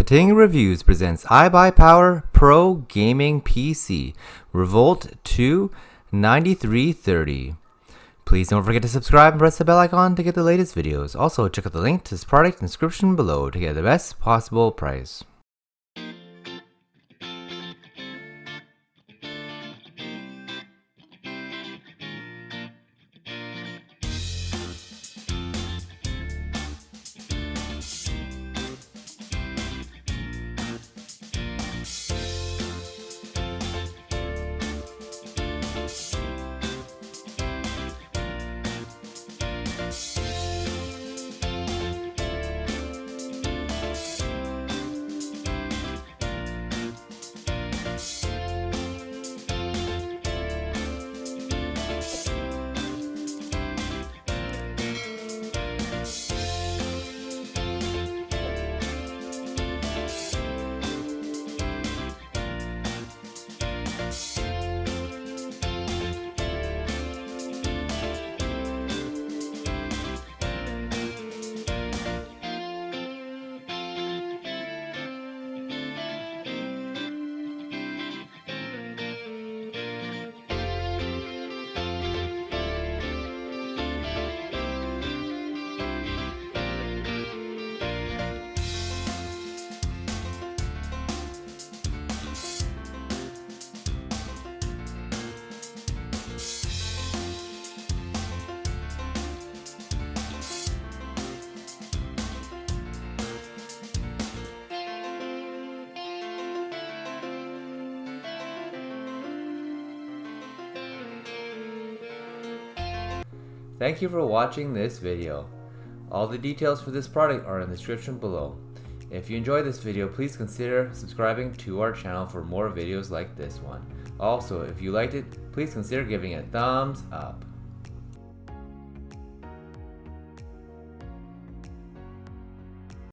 Ting Reviews presents iBUYPOWER Pro Gaming PC Revolt 2 9330. Please don't forget to subscribe and press the bell icon to get the latest videos. Also, check out the link to this product in the description below to get the best possible price. Thank you for watching this video. All the details for this product are in the description below. If you enjoyed this video, please consider subscribing to our channel for more videos like this one. Also, if you liked it, please consider giving it a thumbs up.